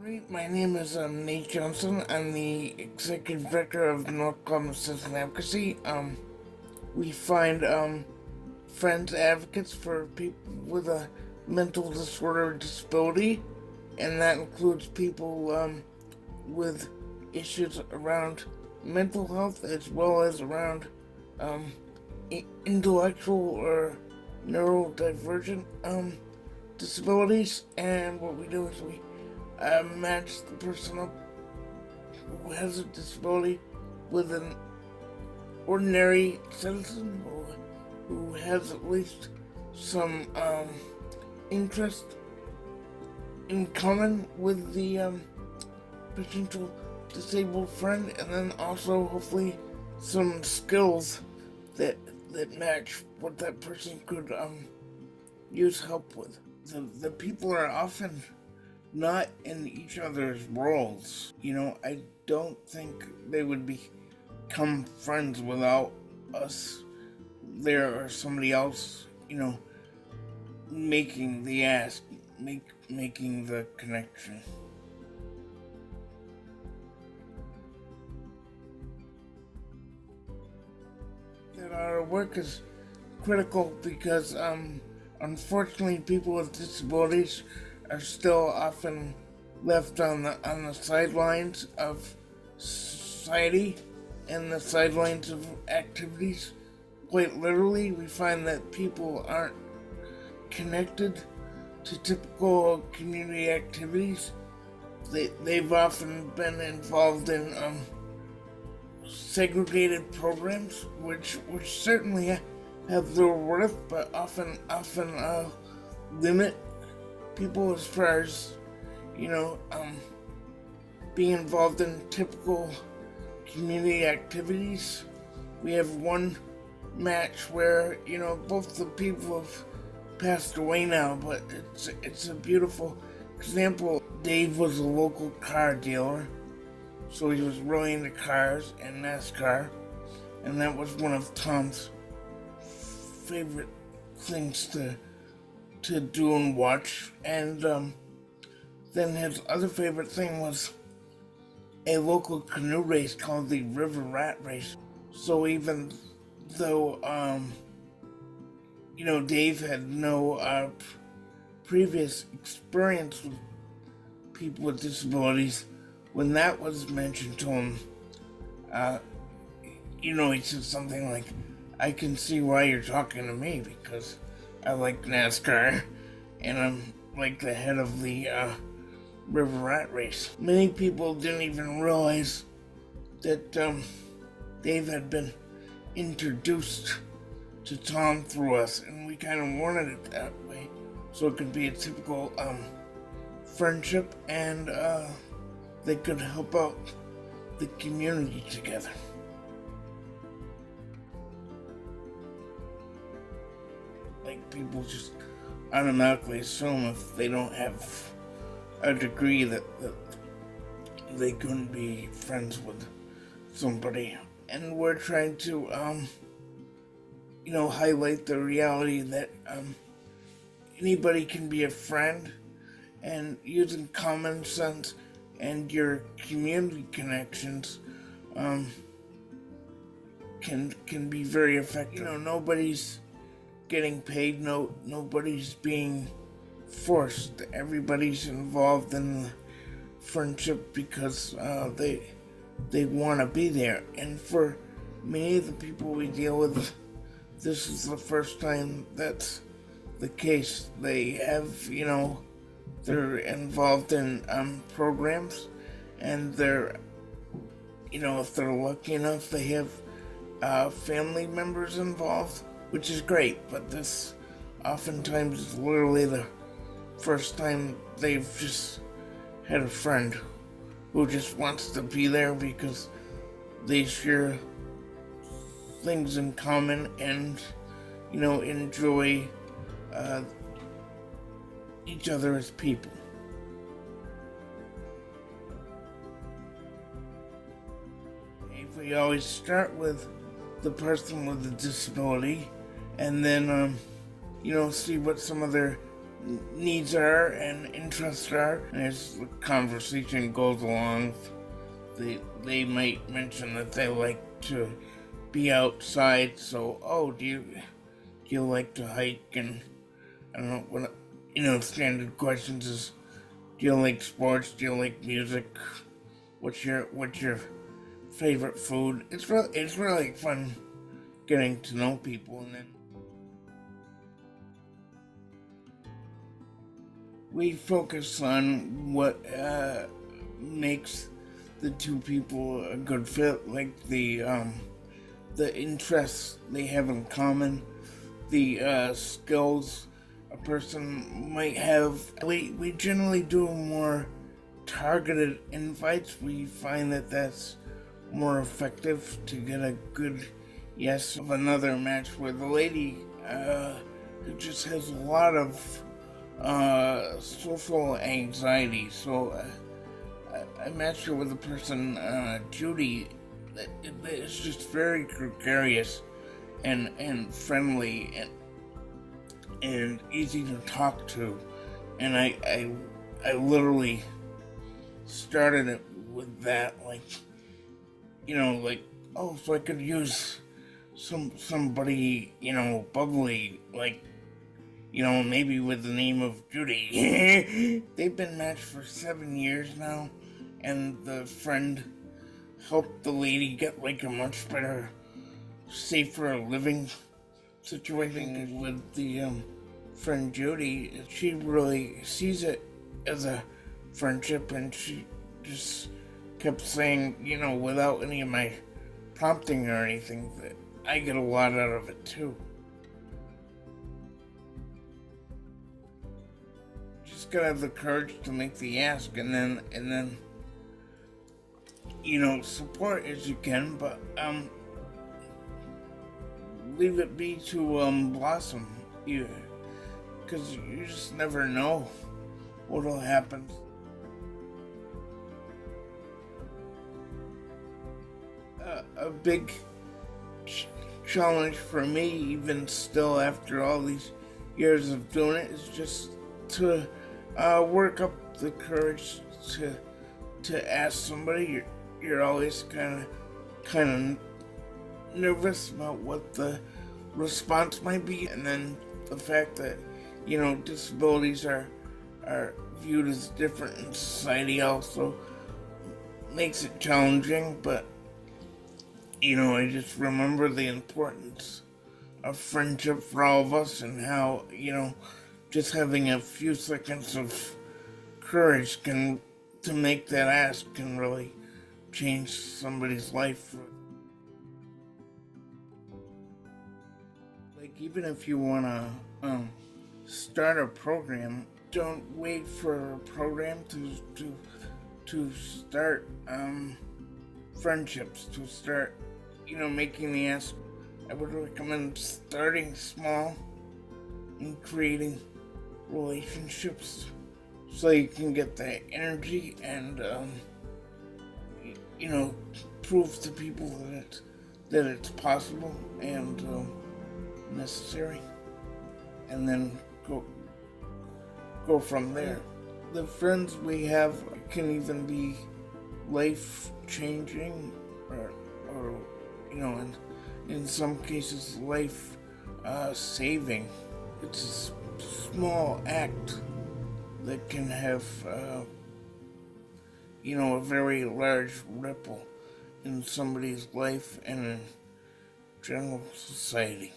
My name is Nate Johnson. I'm the Executive Director of North Quabbin Citizen Advocacy. We find friends advocates for people with a mental disorder or disability, and that includes people with issues around mental health as well as around um, intellectual or neurodivergent disabilities. And what we do is we match the person up who has a disability with an ordinary citizen who has at least some interest in common with the potential disabled friend, and then also hopefully some skills that match what that person could use help with. The people are often not in each other's roles. I don't think they would become friends without us there or somebody else, making the ask, making the connection. That our work is critical because unfortunately people with disabilities are still often left on the sidelines of society and the sidelines of activities. Quite literally, we find that people aren't connected to typical community activities. They've often been involved in segregated programs, which certainly have their worth, but often limit people as far as being involved in typical community activities. We have one match where both the people have passed away now, but it's a beautiful example. Dave was a local car dealer, so he was really into cars and NASCAR, and that was one of Tom's favorite things to do and watch. And then his other favorite thing was a local canoe race called the River Rat Race. So even though Dave had no previous experience with people with disabilities, when that was mentioned to him, he said something like, "I can see why you're talking to me because I like NASCAR and I'm like the head of the River Rat Race." Many people didn't even realize that Dave had been introduced to Tom through us, and we kind of wanted it that way, so it could be a typical friendship, and they could help out the community together. Like, people just automatically assume if they don't have a degree that they couldn't be friends with somebody. And we're trying to highlight the reality that anybody can be a friend, and using common sense and your community connections can be very effective. Nobody's getting paid, nobody's being forced. Everybody's involved in the friendship because they want to be there. And for many of the people we deal with, this is the first time that's the case. They have, they're involved in programs, and they're, if they're lucky enough, they have family members involved, which is great. But this oftentimes is literally the first time they've just had a friend who just wants to be there because they share things in common and enjoy each other as people. If we always start with the person with the disability, and then see what some of their needs are and interests are. And as the conversation goes along, they might mention that they like to be outside. So, oh, do you like to hike? And I don't know what standard questions is. Do you like sports? Do you like music? What's your favorite food? It's really fun getting to know people, and then we focus on what makes the two people a good fit, like the interests they have in common, the skills a person might have. We generally do more targeted invites. We find that that's more effective to get a good yes of another match where the lady who just has a lot of social anxiety. So I matched her with a person, Judy, that is just very gregarious and friendly and easy to talk to. And I literally started it with that, like, oh, so I could use somebody, bubbly, like, maybe with the name of Judy. They've been matched for 7 years now, and the friend helped the lady get like a much better, safer living situation with the friend Judy. She really sees it as a friendship, and she just kept saying, without any of my prompting or anything, that I get a lot out of it too. Just gotta have the courage to make the ask, and then support as you can, but leave it be to blossom. Because you just never know what'll happen. A big challenge for me, even still after all these years of doing it, is just to work up the courage to ask somebody. You're always kind of nervous about what the response might be, and then the fact that disabilities are viewed as different in society also makes it challenging. But I just remember the importance of friendship for all of us, and how just having a few seconds of courage to make that ask can really change somebody's life. Like, even if you want to start a program, don't wait for a program to start friendships, to start making the ask. I would recommend starting small and creating relationships so you can get that energy and prove to people that it's possible and necessary, and then go from there. The friends we have can even be life changing, or in some cases life saving. It's a small act that can have a very large ripple in somebody's life and in general society.